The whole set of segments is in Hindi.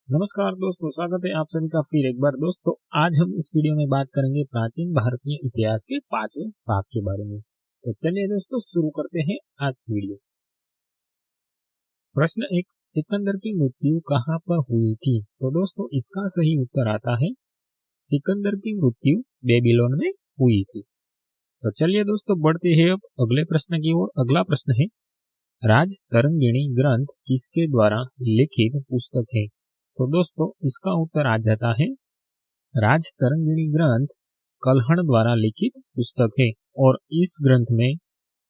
नमस्कार दोस्तों, स्वागत है आप सभी का फिर एक बार। दोस्तों आज हम इस वीडियो में बात करेंगे प्राचीन भारतीय इतिहास के 5वें भाग के बारे में। तो चलिए दोस्तों शुरू करते हैं आज की वीडियो। प्रश्न 1, सिकंदर की मृत्यु कहाँ पर हुई थी? तो दोस्तों इसका सही उत्तर आता है सिकंदर की मृत्यु बेबीलोन में हुई थी। तो चलिए दोस्तों बढ़ते हैं अब अगले प्रश्न की ओर। अगला प्रश्न है, राज तरंगिणी ग्रंथ किसके द्वारा लिखित पुस्तक है? तो दोस्तों इसका उत्तर आ जाता है राज तरंगिणी ग्रंथ कल्हण द्वारा लिखित पुस्तक है और इस ग्रंथ में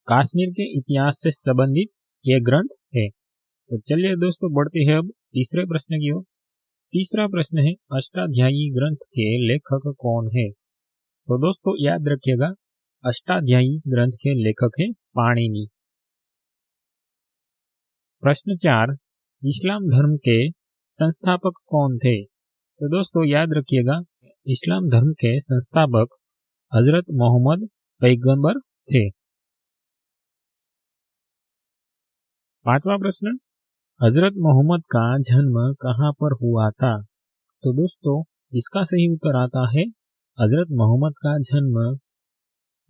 कश्मीर के इतिहास से संबंधित यह ग्रंथ है। तो चलिए दोस्तों बढ़ते हैं अब तीसरे प्रश्न की ओर। तीसरा प्रश्न है, अष्टाध्यायी ग्रंथ के लेखक कौन है? तो दोस्तों याद रखिएगा, अष्टाध्यायी ग्रंथ के लेखक है पाणिनि। प्रश्न 4, इस्लाम धर्म के संस्थापक कौन थे? तो दोस्तों याद रखिएगा, इस्लाम धर्म के संस्थापक हजरत मोहम्मद पैगंबर थे। पांचवा प्रश्न, हजरत मोहम्मद का जन्म कहाँ पर हुआ था? तो दोस्तों इसका सही उत्तर आता है हजरत मोहम्मद का जन्म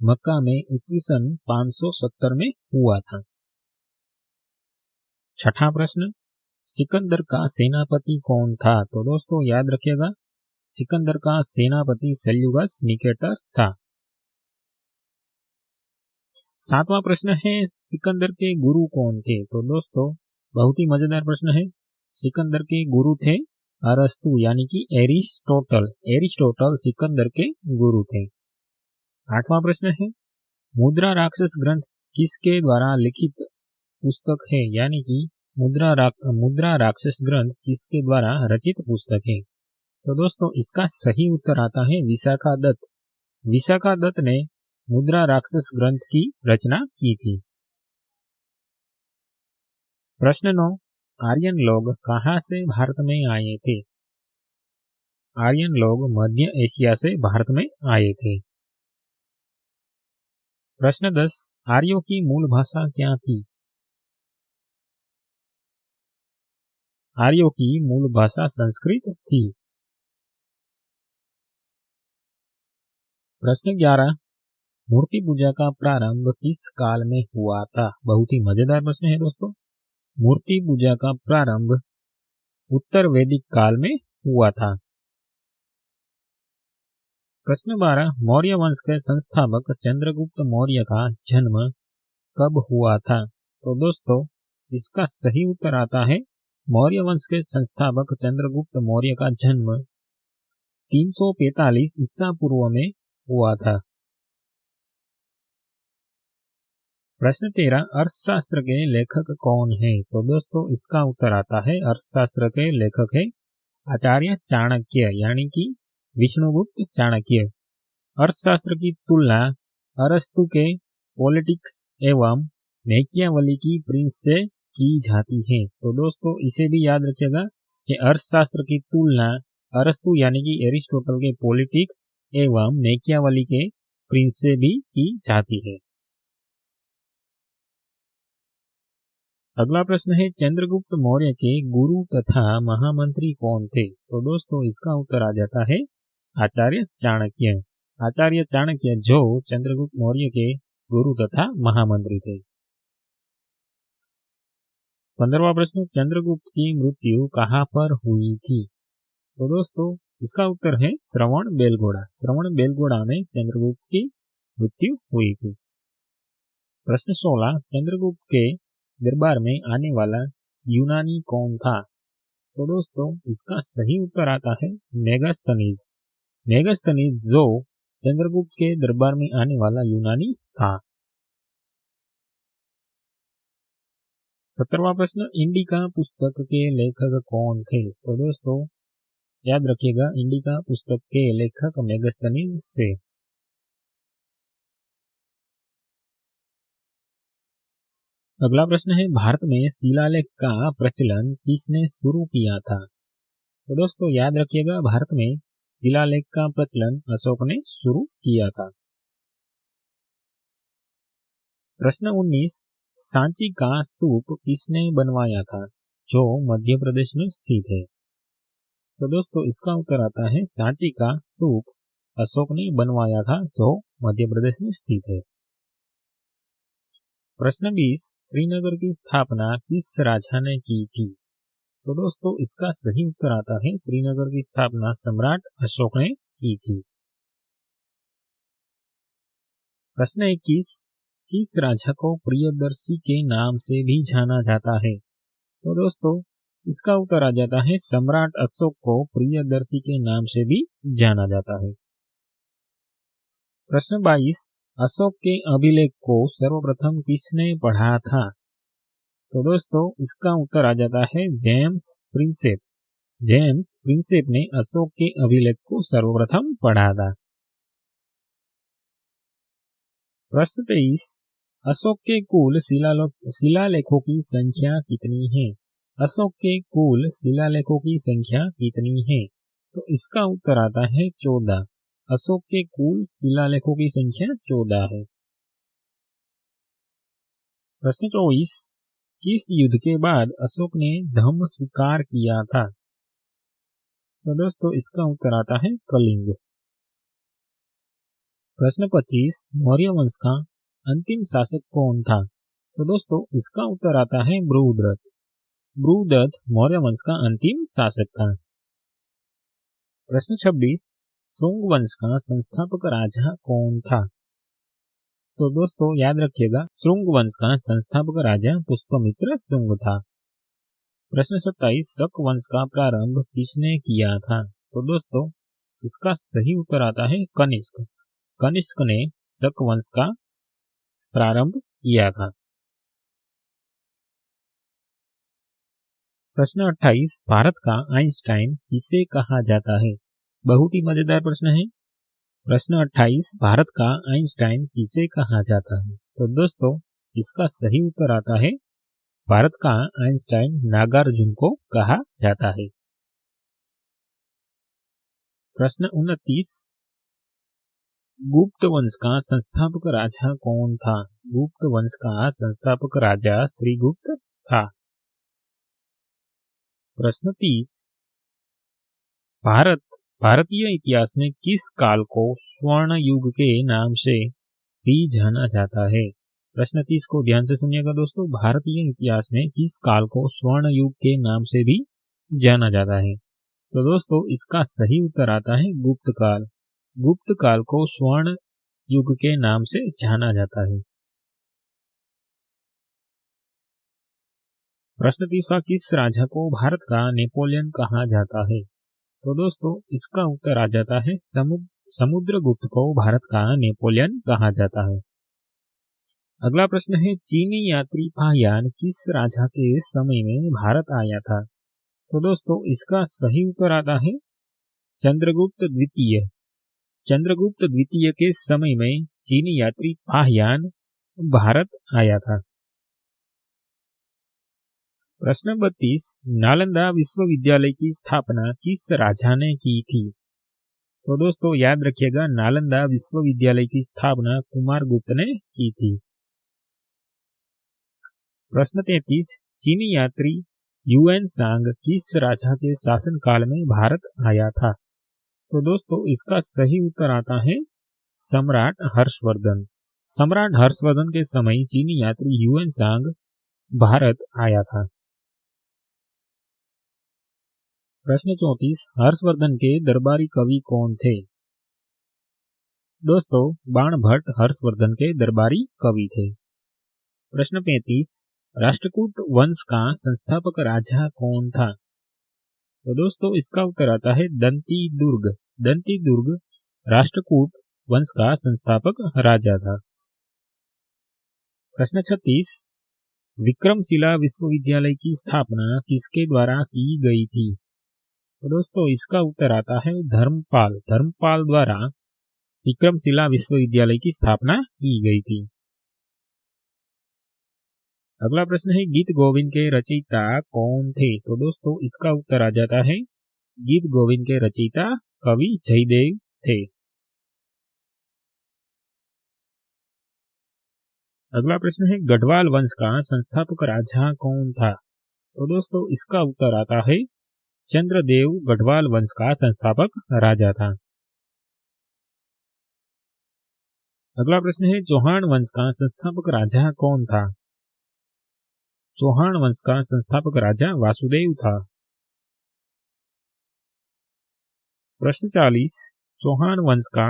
मक्का में ईस्वी सन 570 में हुआ था। छठा प्रश्न, सिकंदर का सेनापति कौन था? तो दोस्तों याद रखिएगा, सिकंदर का सेनापति सेल्यूकस निकेटर था। सातवां प्रश्न है, सिकंदर के गुरु कौन थे? तो दोस्तों बहुत ही मजेदार प्रश्न है। सिकंदर के गुरु थे अरस्तु यानी कि एरिस्टोटल सिकंदर के गुरु थे। आठवां प्रश्न है, मुद्रा राक्षस ग्रंथ किसके द्वारा लिखित पुस्तक है? यानी कि मुद्रा राक्षस ग्रंथ किसके द्वारा रचित पुस्तक है? तो दोस्तों इसका सही उत्तर आता है विशाखा दत्त। विशाखा दत्त ने मुद्रा राक्षस ग्रंथ की रचना की थी। प्रश्न 9, आर्यन लोग कहां से भारत में आए थे? आर्यन लोग मध्य एशिया से भारत में आए थे। प्रश्न 10, आर्यों की मूल भाषा क्या थी? आर्यों की मूल भाषा संस्कृत थी। प्रश्न 11, मूर्ति पूजा का प्रारंभ किस काल में हुआ था? बहुत ही मजेदार प्रश्न है दोस्तों। मूर्ति पूजा का प्रारंभ उत्तर वैदिक काल में हुआ था। प्रश्न 12, मौर्य वंश के संस्थापक चंद्रगुप्त मौर्य का जन्म कब हुआ था? तो दोस्तों इसका सही उत्तर आता है मौर्य वंश के संस्थापक चंद्रगुप्त मौर्य का जन्म 345 ईसा पूर्व में हुआ था। प्रश्न 13, अर्थशास्त्र के लेखक कौन है? तो दोस्तों इसका उत्तर आता है अर्थशास्त्र के लेखक है आचार्य चाणक्य यानी कि विष्णुगुप्त चाणक्य। अर्थशास्त्र की तुलना अरस्तु के पॉलिटिक्स एवं मैकियावेली की प्रिंस से की जाती है। तो दोस्तों इसे भी याद रखिएगा कि अर्थशास्त्र की तुलना अरस्तु यानी कि एरिस्टोटल के पॉलिटिक्स एवं मैकियावेली के प्रिंस से भी की जाती है। अगला प्रश्न है, चंद्रगुप्त मौर्य के गुरु तथा महामंत्री कौन थे? तो दोस्तों इसका उत्तर आ जाता है आचार्य चाणक्य। आचार्य चाणक्य जो चंद्रगुप्त मौर्य के गुरु तथा महामंत्री थे। 15वां प्रश्न, चंद्रगुप्त की मृत्यु कहाँ पर हुई थी? तो दोस्तों इसका उत्तर है श्रवण बेलगोड़ा। श्रवण बेलगोड़ा में चंद्रगुप्त की मृत्यु हुई थी। प्रश्न 16, चंद्रगुप्त के दरबार में आने वाला यूनानी कौन था? तो दोस्तों इसका सही उत्तर आता है मेगास्थनीज। मेगास्थनीज जो चंद्रगुप्त के दरबार में आने वाला यूनानी था। 17वां प्रश्न, इंडिका पुस्तक के लेखक कौन थे? तो दोस्तों याद रखिएगा, इंडिका पुस्तक के लेखक मेगास्थनीज से। अगला प्रश्न है, भारत में शिलालेख का प्रचलन किसने शुरू किया था? तो दोस्तों याद रखिएगा, भारत में शिलालेख का प्रचलन अशोक ने शुरू किया था। प्रश्न 19, सांची का स्तूप किसने बनवाया था जो मध्य प्रदेश में स्थित है? तो दोस्तों इसका उत्तर आता है सांची का स्तूप अशोक ने बनवाया था, जो मध्य प्रदेश में स्थित है। प्रश्न 20, श्रीनगर की स्थापना किस राजा ने की थी? तो दोस्तों इसका सही उत्तर आता है श्रीनगर की स्थापना सम्राट अशोक ने की थी। प्रश्न 21, किस राजा को प्रियदर्शी के नाम से भी जाना जाता है? तो दोस्तों इसका उत्तर आ जाता है सम्राट अशोक को प्रियदर्शी के नाम से भी जाना जाता है। प्रश्न 22, अशोक के अभिलेख को सर्वप्रथम किसने पढ़ा था? तो दोस्तों इसका उत्तर आ जाता है जेम्स प्रिंसेप। जेम्स प्रिंसेप ने अशोक के अभिलेख को सर्वप्रथम पढ़ा था। प्रश्न 23, अशोक के कुल शिलालेखों की संख्या कितनी है? अशोक के कुल शिलालेखों की संख्या कितनी है? तो इसका उत्तर आता है 14। अशोक के कुल शिलालेखों की संख्या 14 है। प्रश्न 24, किस युद्ध के बाद अशोक ने धम्म स्वीकार किया था? तो दोस्तों इसका उत्तर आता है कलिंग। प्रश्न 25, मौर्य वंश का अंतिम शासक कौन था? तो दोस्तों इसका उत्तर आता है बृहद्रथ। बृहद्रथ मौर्य वंश का अंतिम शासक था। प्रश्न 26, शुंग वंश का संस्थापक राजा कौन था? तो दोस्तों याद रखिएगा, शुंग वंश का संस्थापक राजा पुष्पमित्र शुंग था। प्रश्न 27, शक वंश का प्रारंभ किसने किया था? तो दोस्तों इसका सही उत्तर आता है कनिष्क। कनिष्क ने शक वंश का प्रारंभ किया था। प्रश्न 28, भारत का आइंस्टाइन किसे कहा जाता है? बहुत ही मजेदार प्रश्न है। प्रश्न 28, भारत का आइंस्टाइन किसे कहा जाता है? तो दोस्तों इसका सही उत्तर आता है भारत का आइंस्टाइन नागार्जुन को कहा जाता है। प्रश्न 29, गुप्त वंश का संस्थापक राजा कौन था? गुप्त वंश का संस्थापक राजा श्रीगुप्त था। प्रश्न 30, भारतीय इतिहास में किस काल को स्वर्ण युग के नाम से भी जाना जाता है? प्रश्न 30 को ध्यान से सुनिएगा दोस्तों। भारतीय इतिहास में किस काल को स्वर्ण युग के नाम से भी जाना जाता है? तो दोस्तों इसका सही उत्तर आता है गुप्त काल। गुप्त काल को स्वर्ण युग के नाम से जाना जाता है। प्रश्न 30, किस राजा को भारत का नेपोलियन कहा जाता है? तो दोस्तों इसका उत्तर आ जाता है समुद्रगुप्त को भारत का नेपोलियन कहा जाता है। अगला प्रश्न है, चीनी यात्री फाहियान किस राजा के समय में भारत आया था? तो दोस्तों इसका सही उत्तर आता है चंद्रगुप्त द्वितीय। चंद्रगुप्त द्वितीय के समय में चीनी यात्री फाहियान भारत आया था। प्रश्न 32, नालंदा विश्वविद्यालय की स्थापना किस राजा ने की थी? तो दोस्तों याद रखिएगा, नालंदा विश्वविद्यालय की स्थापना कुमारगुप्त ने की थी। प्रश्न 33, चीनी यात्री ह्यूएन सांग किस राजा के शासनकाल में भारत आया था? तो दोस्तों इसका सही उत्तर आता है सम्राट हर्षवर्धन। सम्राट हर्षवर्धन के समय चीनी यात्री ह्यूएन सांग भारत आया था। प्रश्न 34, हर्षवर्धन के दरबारी कवि कौन थे? दोस्तों बाणभट्ट हर्षवर्धन के दरबारी कवि थे। प्रश्न 35, राष्ट्रकूट वंश का संस्थापक राजा कौन था? तो दोस्तों इसका उत्तर आता है दंती दुर्ग। दंती दुर्ग राष्ट्रकूट वंश का संस्थापक राजा था। प्रश्न 36, विक्रमशिला विश्वविद्यालय की स्थापना किसके द्वारा की गई थी? तो दोस्तों इसका उत्तर आता है धर्मपाल। धर्मपाल द्वारा विक्रमशिला विश्वविद्यालय की स्थापना की गई थी। अगला प्रश्न है, गीत गोविंद के रचयिता कौन थे? तो दोस्तों इसका उत्तर आ जाता है गीत गोविंद के रचयिता कवि जयदेव थे। अगला प्रश्न है, गढ़वाल वंश का संस्थापक राजा कौन था? तो दोस्तों इसका उत्तर आता है चंद्रदेव गढ़वाल वंश का संस्थापक राजा था। अगला प्रश्न है चौहान वंश का संस्थापक राजा कौन था? चौहान वंश का संस्थापक राजा वासुदेव था। प्रश्न 40 चौहान वंश का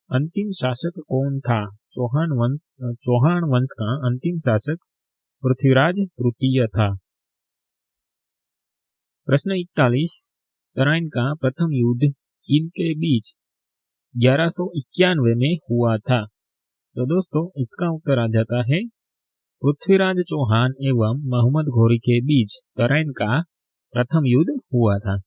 अंतिम शासक कौन था? चौहान वंश का अंतिम शासक पृथ्वीराज तृतीय था। प्रश्न 41 तराइन का प्रथम युद्ध किनके बीच 1191 में हुआ था? तो दोस्तों इसका उत्तर आ जाता है पृथ्वीराज चौहान एवं मोहम्मद घोरी के बीच तराइन का प्रथम युद्ध हुआ था।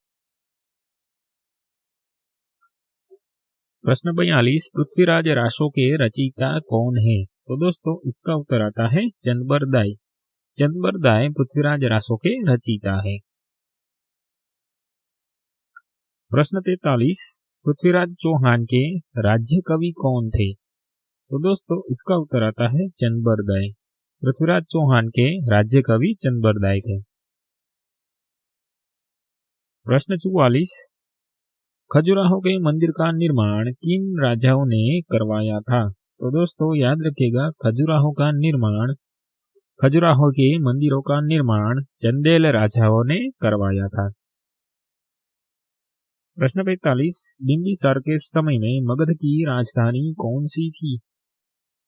प्रश्न 42 पृथ्वीराज रासो के रचयिता कौन है? तो दोस्तों इसका उत्तर आता है चंदबरदाई। चंदबरदाई पृथ्वीराज रासो के रचयिता है। प्रश्न 43 पृथ्वीराज चौहान के राज्य कवि कौन थे? तो दोस्तों इसका उत्तर आता है चंदबरदाई। पृथ्वीराज चौहान के राज्य कवि चंदबरदाई थे। प्रश्न 44 खजुराहो के मंदिर का निर्माण किन राजाओं ने करवाया था? तो दोस्तों याद रखिएगा खजुराहो के मंदिरों का निर्माण चंदेल राजाओं ने करवाया था। प्रश्न 45 बिंबिसार के समय में मगध की राजधानी कौन सी थी?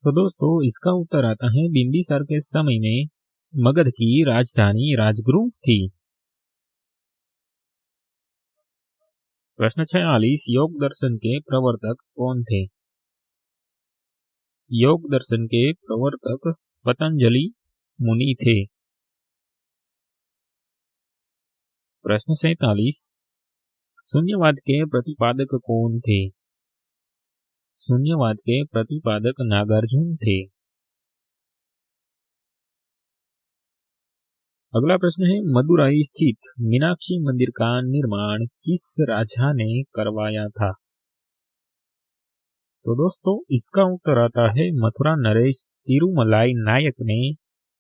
तो दोस्तों इसका उत्तर आता है बिंबिसार के समय में मगध की राजधानी राजगृह थी। प्रश्न 46 योग दर्शन के प्रवर्तक कौन थे? योग दर्शन के प्रवर्तक पतंजलि मुनि थे। प्रश्न 47 शून्यवाद के प्रतिपादक कौन थे? शून्यवाद के प्रतिपादक नागार्जुन थे। अगला प्रश्न है मदुराई स्थित मीनाक्षी मंदिर का निर्माण किस राजा ने करवाया था? तो दोस्तों इसका उत्तर आता है मथुरा नरेश तिरुमलाई नायक ने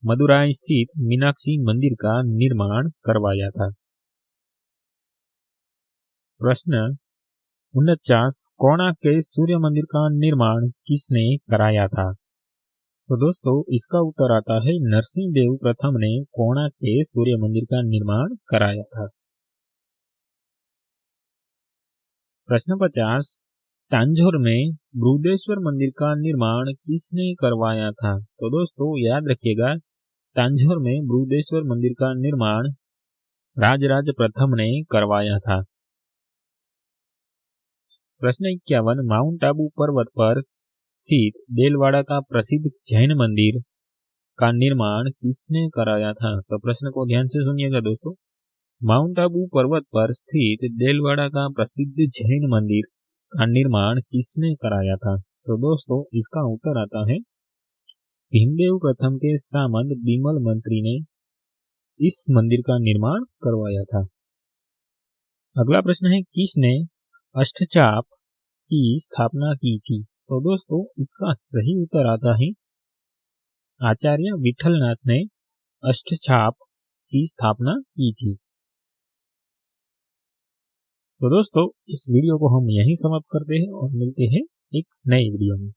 मदुराई स्थित मीनाक्षी मंदिर का निर्माण करवाया था। प्रश्न 49 कोणार्क के सूर्य मंदिर का निर्माण किसने कराया था? तो दोस्तों इसका उत्तर आता है नरसिंह देव प्रथम ने कोणार्क के सूर्य मंदिर का निर्माण कराया था। प्रश्न 50 तांजोर में बृहदेश्वर मंदिर का निर्माण किसने करवाया था? तो दोस्तों याद रखिएगा तांजोर में बृहदेश्वर मंदिर का निर्माण राजराज प्रथम ने करवाया था। प्रश्न 51 माउंट आबू पर्वत पर स्थित देलवाड़ा का प्रसिद्ध जैन मंदिर का निर्माण किसने कराया था? तो प्रश्न को ध्यान से सुनिएगा दोस्तों। माउंट आबू पर्वत पर स्थित देलवाड़ा का प्रसिद्ध जैन मंदिर का निर्माण किसने कराया था? तो दोस्तों इसका उत्तर आता है भीमदेव प्रथम के सामंत बिमल मंत्री ने इस मंदिर का निर्माण करवाया था। अगला प्रश्न है किसने अष्टचाप की स्थापना की थी? तो दोस्तों इसका सही उत्तर आता है आचार्य विठलनाथ ने अष्टचाप की स्थापना की थी। तो दोस्तों इस वीडियो को हम यहीं समाप्त करते हैं और मिलते हैं एक नए वीडियो में।